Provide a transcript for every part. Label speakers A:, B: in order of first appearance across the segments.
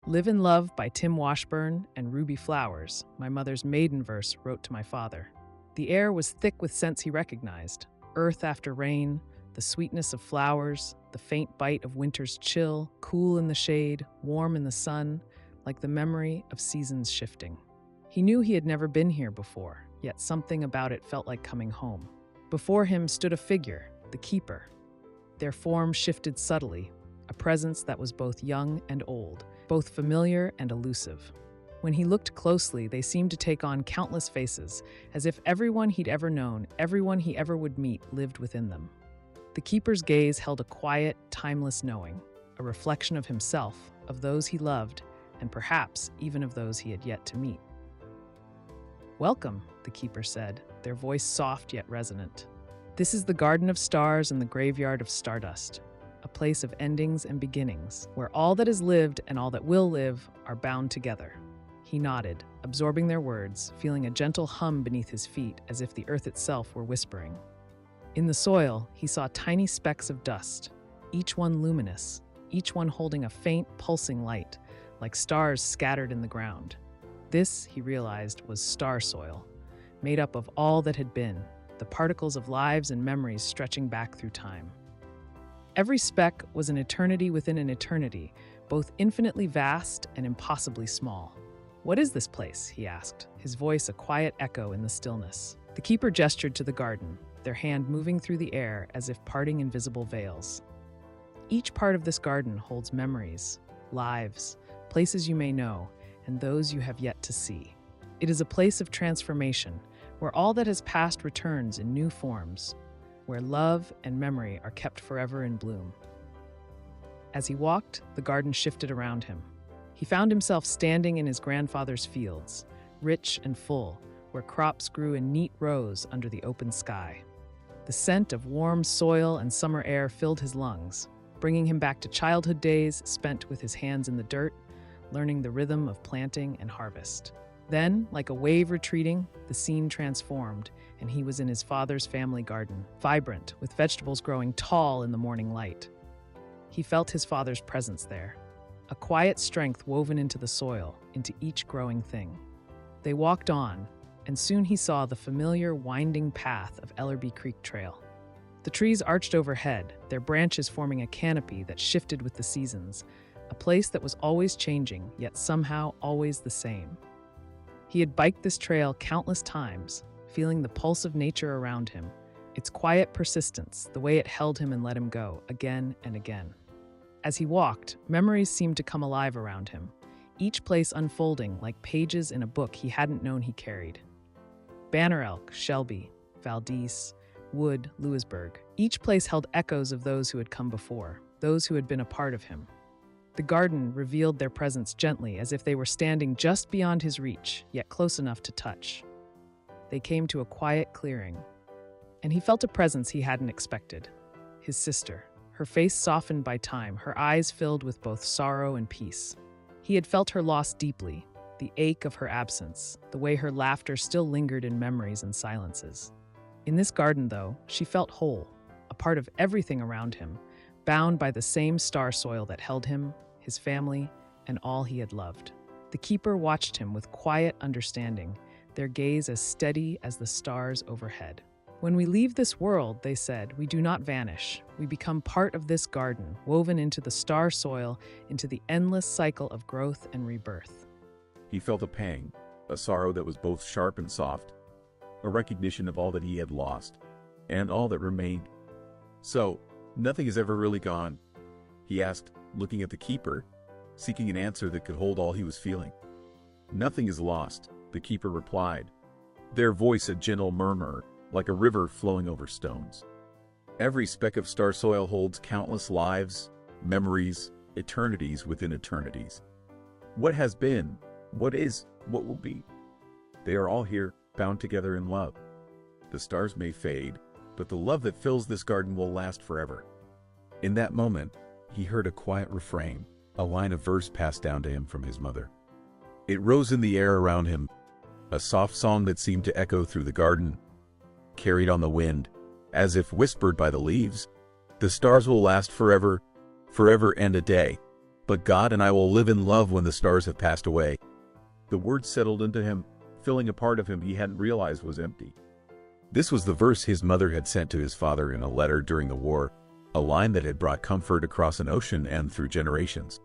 A: Live in Love by Tim Washburn and Ruby Flowers, my mother's maiden verse, wrote to my father. The air was thick with scents he recognized: earth after rain, the sweetness of flowers, the faint bite of winter's chill, cool in the shade, warm in the sun, like the memory of seasons shifting. He knew he had never been here before, yet something about it felt like coming home. Before him stood a figure, the keeper. Their form shifted subtly, a presence that was both young and old, both familiar and elusive. When he looked closely, they seemed to take on countless faces, as if everyone he'd ever known, everyone he ever would meet, lived within them. The keeper's gaze held a quiet, timeless knowing, a reflection of himself, of those he loved, and perhaps even of those he had yet to meet. "Welcome," the keeper said, their voice soft yet resonant. "This is the Garden of Stars and the Graveyard of Stardust, a place of endings and beginnings, where all that has lived and all that will live are bound together." He nodded, absorbing their words, feeling a gentle hum beneath his feet as if the earth itself were whispering. In the soil, he saw tiny specks of dust, each one luminous, each one holding a faint, pulsing light, like stars scattered in the ground. This, he realized, was star soil, made up of all that had been, the particles of lives and memories stretching back through time. Every speck was an eternity within an eternity, both infinitely vast and impossibly small. "What is this place?" he asked, his voice a quiet echo in the stillness. The keeper gestured to the garden, their hand moving through the air as if parting invisible veils. "Each part of this garden holds memories, lives, places you may know, and those you have yet to see. It is a place of transformation, where all that has passed returns in new forms, where love and memory are kept forever in bloom." As he walked, the garden shifted around him. He found himself standing in his grandfather's fields, rich and full, where crops grew in neat rows under the open sky. The scent of warm soil and summer air filled his lungs, bringing him back to childhood days spent with his hands in the dirt, learning the rhythm of planting and harvest. Then, like a wave retreating, the scene transformed, and he was in his father's family garden, vibrant, with vegetables growing tall in the morning light. He felt his father's presence there, a quiet strength woven into the soil, into each growing thing. They walked on, and soon he saw the familiar winding path of Ellerby Creek Trail. The trees arched overhead, their branches forming a canopy that shifted with the seasons, a place that was always changing, yet somehow always the same. He had biked this trail countless times, feeling the pulse of nature around him, its quiet persistence, the way it held him and let him go, again and again. As he walked, memories seemed to come alive around him, each place unfolding like pages in a book he hadn't known he carried. Banner Elk, Shelby, Valdese, Wood, Louisburg. Each place held echoes of those who had come before, those who had been a part of him. The garden revealed their presence gently, as if they were standing just beyond his reach, yet close enough to touch. They came to a quiet clearing, and he felt a presence he hadn't expected. His sister, her face softened by time, her eyes filled with both sorrow and peace. He had felt her loss deeply, the ache of her absence, the way her laughter still lingered in memories and silences. In this garden, though, she felt whole, a part of everything around him, bound by the same star soil that held him, his family, and all he had loved. The keeper watched him with quiet understanding, their gaze as steady as the stars overhead. "When we leave this world," they said, "we do not vanish. We become part of this garden, woven into the star soil, into the endless cycle of growth and rebirth."
B: He felt a pang, a sorrow that was both sharp and soft, a recognition of all that he had lost, and all that remained. "So, nothing is ever really gone?" he asked, looking at the keeper, seeking an answer that could hold all he was feeling. "Nothing is lost," the keeper replied, their voice a gentle murmur, like a river flowing over stones. "Every speck of star soil holds countless lives, memories, eternities within eternities. What has been, what is, what will be. They are all here, bound together in love. The stars may fade, but the love that fills this garden will last forever." In that moment, he heard a quiet refrain, a line of verse passed down to him from his mother. It rose in the air around him, a soft song that seemed to echo through the garden, carried on the wind, as if whispered by the leaves. "The stars will last forever, forever and a day. but God and I will live in love when the stars have passed away. The words settled into him, filling a part of him he hadn't realized was empty. This was the verse his mother had sent to his father in a letter during the war, a line that had brought comfort across an ocean and through generations.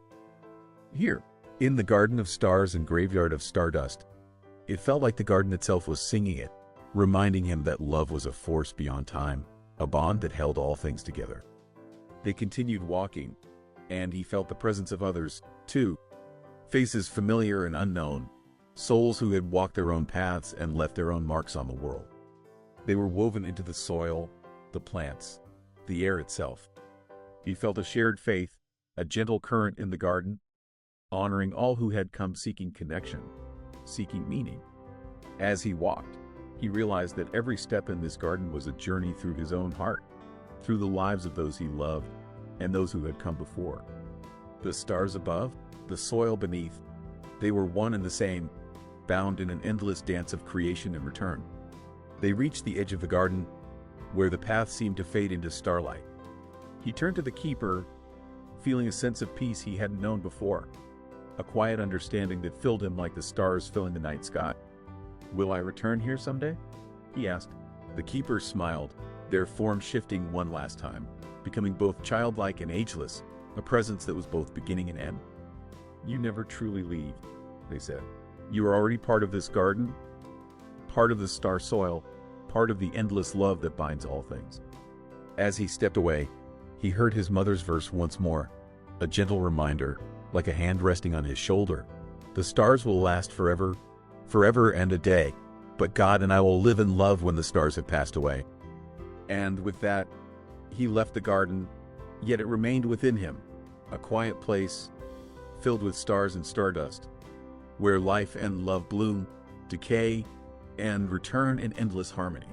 B: Here, in the Garden of Stars and Graveyard of Stardust, it felt like the garden itself was singing it, reminding him that love was a force beyond time, a bond that held all things together. They continued walking, and he felt the presence of others, too. Faces familiar and unknown, souls who had walked their own paths and left their own marks on the world. They were woven into the soil, the plants, the air itself. He felt a shared faith, a gentle current in the garden, honoring all who had come seeking connection, seeking meaning. As he walked, he realized that every step in this garden was a journey through his own heart, through the lives of those he loved and those who had come before. The stars above, the soil beneath, they were one and the same, bound in an endless dance of creation and return. They reached the edge of the garden, where the path seemed to fade into starlight. He turned to the keeper, feeling a sense of peace he hadn't known before, a quiet understanding that filled him like the stars filling the night sky. "Will I return here someday?" he asked. The keeper smiled, their form shifting one last time, becoming both childlike and ageless, a presence that was both beginning and end. "You never truly leave," they said. "You are already part of this garden, part of the star soil, part of the endless love that binds all things." As he stepped away, he heard his mother's verse once more, a gentle reminder, like a hand resting on his shoulder. "The stars will last forever, forever and a day, but God and I will live in love when the stars have passed away." And with that, he left the garden, yet it remained within him, a quiet place, filled with stars and stardust, where life and love bloom, decay, and return in endless harmony.